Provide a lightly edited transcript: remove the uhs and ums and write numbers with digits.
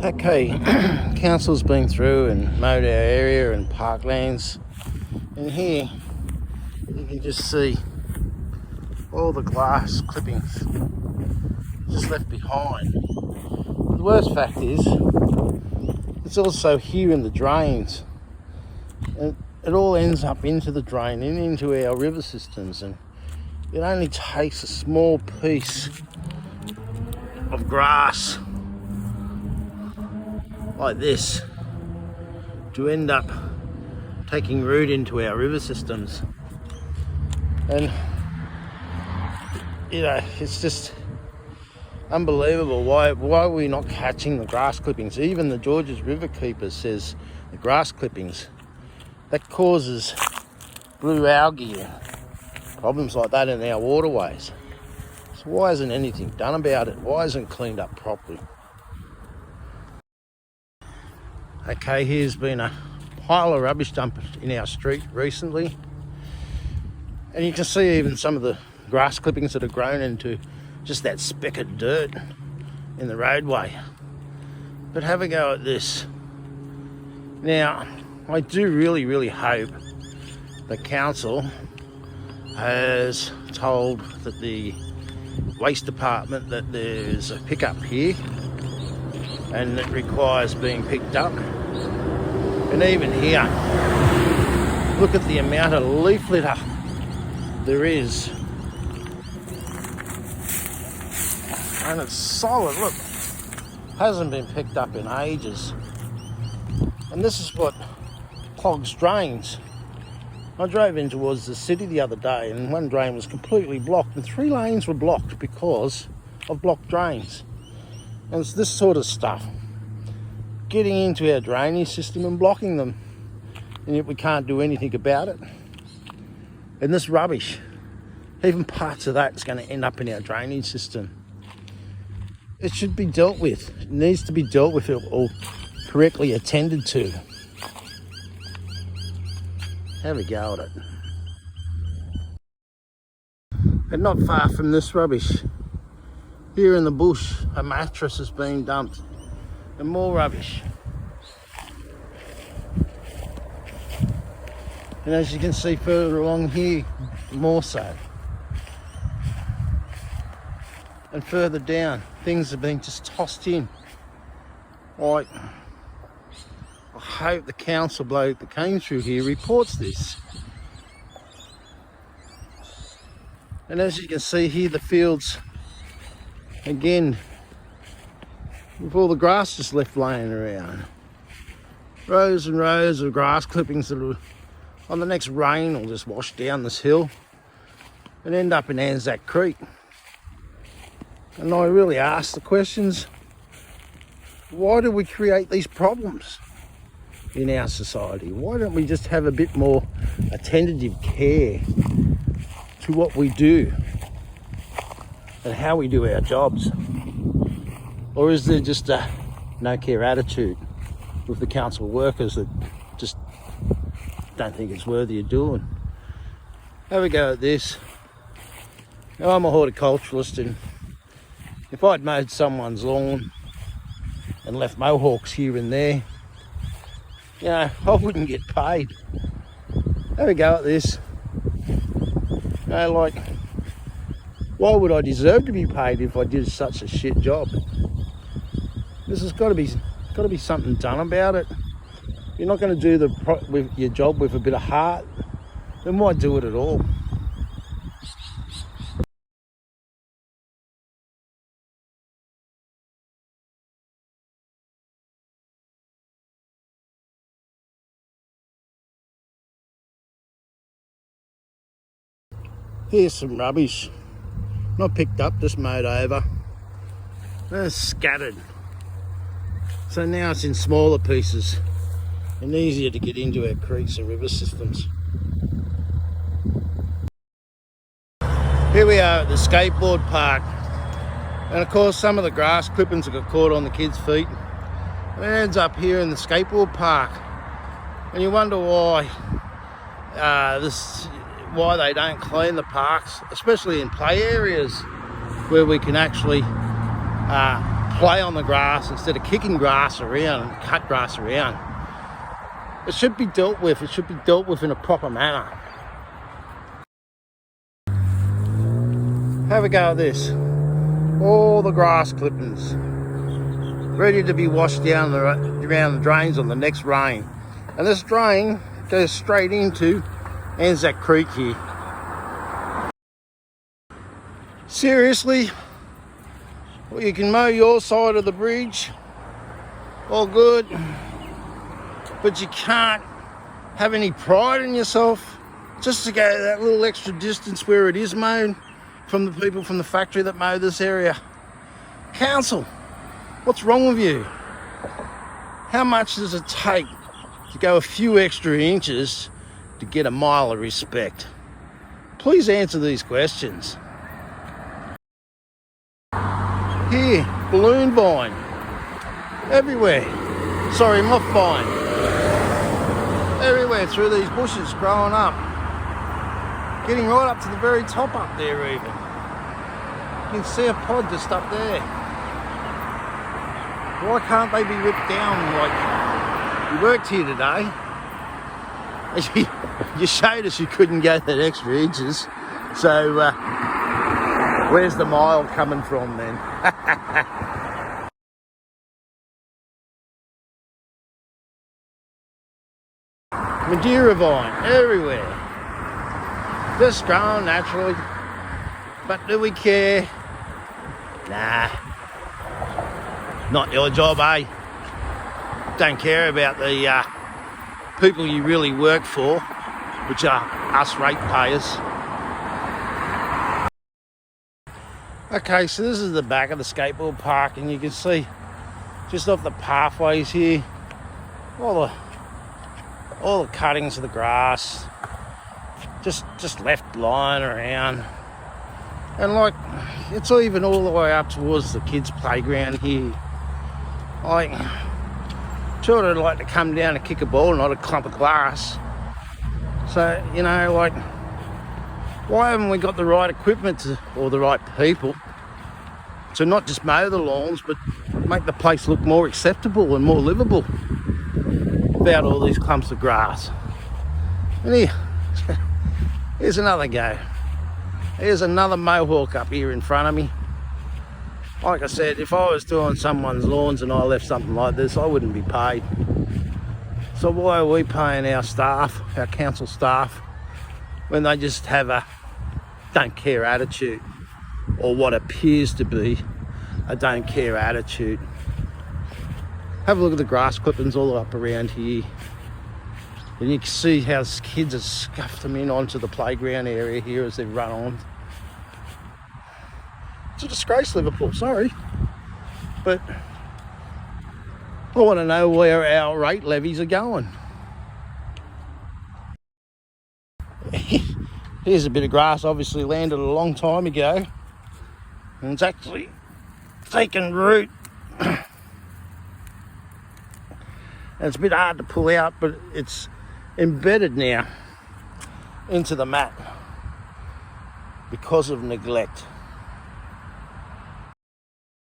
Okay, council's been through and mowed our area and parklands, and here you can just see all the grass clippings just left behind. The worst fact is, it's also here in the drains, and it all ends up into the drain and into our river systems, and it only takes a small piece of grass like this to end up taking root into our river systems. And it's just unbelievable. Why are we not catching the grass clippings? Even the Georges River Keeper says the grass clippings, that causes blue algae and problems like that in our waterways. So why isn't anything done about it? Why isn't it cleaned up properly? Okay, here's been a pile of rubbish dumped in our street recently, and you can see even some of the grass clippings that have grown into just that speck of dirt in the roadway. But have a go at this. Now, I do really hope the council has told that the waste department that there's a pickup here and it requires being picked up. And even here, look at the amount of leaf litter there is. And it's solid, look. Hasn't been picked up in ages. And this is what clogs drains. I drove in towards the city the other day and one drain was completely blocked and 3 lanes were blocked because of blocked drains. And it's this sort of stuff getting into our drainage system and blocking them, and yet we can't do anything about it. And this rubbish, even parts of that, is going to end up in our drainage system. It should be dealt with. It needs to be dealt with or correctly attended to. Have a go at it. And not far from this rubbish, here in the bush, a mattress is being dumped and more rubbish. And as you can see further along here, more so. And further down, things are being just tossed in. I hope the council bloke that came through here reports this. And as you can see here, the fields, again, with all the grass just left laying around. Rows and rows of grass clippings that will, on the next rain, will just wash down this hill and end up in Anzac Creek. And I really ask the questions, why do we create these problems in our society? Why don't we just have a bit more attentive care to what we do and how we do our jobs? Or is there just a no care attitude with the council workers that just don't think it's worthy of doing? Have a go at this. Now, I'm a horticulturalist, and if I'd mowed someone's lawn and left mohawks here and there, I wouldn't get paid. Have a go at this. Like, why would I deserve to be paid if I did such a shit job? This has got to be something done about it. If you're not going to do your job with a bit of heart, then why do it at all? Here's some rubbish, not picked up, just mowed over. They're scattered. So now it's in smaller pieces and easier to get into our creeks and river systems. Here we are at the skateboard park, and of course some of the grass clippings have got caught on the kids' feet, and it ends up here in the skateboard park. And you wonder why why they don't clean the parks, especially in play areas where we can actually play on the grass instead of kicking grass around and cut grass around. It should be dealt with. It should be dealt with in a proper manner. Have a go at this. All the grass clippings ready to be washed down around the drains on the next rain. And this drain goes straight into Anzac Creek here. Seriously, well, you can mow your side of the bridge, all good, but you can't have any pride in yourself just to go that little extra distance where it is mowed from the people from the factory that mow this area. Council, what's wrong with you? How much does it take to go a few extra inches to get a mile of respect? Please answer these questions. Here, balloon vine. Everywhere. Sorry, moth vine. Everywhere through these bushes growing up. Getting right up to the very top up there even. You can see a pod just up there. Why can't they be ripped down like you worked here today? You showed us you couldn't go that extra inches. So where's the mile coming from then? Madeira vine everywhere. Just growing naturally. But do we care? Nah. Not your job, eh? Don't care about the people you really work for, which are us ratepayers. Okay, so this is the back of the skateboard park, and you can see just off the pathways here, all the cuttings of the grass, just left lying around. And like, it's even all the way up towards the kids' playground here. Like, children like to come down and kick a ball, not a clump of glass. So, you know, like, why haven't we got the right equipment or the right people to not just mow the lawns, but make the place look more acceptable and more livable without all these clumps of grass? And here's another go. Here's another mohawk up here in front of me. Like I said, if I was doing someone's lawns and I left something like this, I wouldn't be paid. So why are we paying our staff, our council staff, when they just have a don't care attitude, or what appears to be a don't care attitude? Have a look at the grass clippings all up around here, and you can see how kids have scuffed them in onto the playground area here as they run on. It's a disgrace, Liverpool, sorry, but I want to know where our rate levies are going. Here's a bit of grass, obviously landed a long time ago, and it's actually taken root. And it's a bit hard to pull out, but it's embedded now into the mat because of neglect.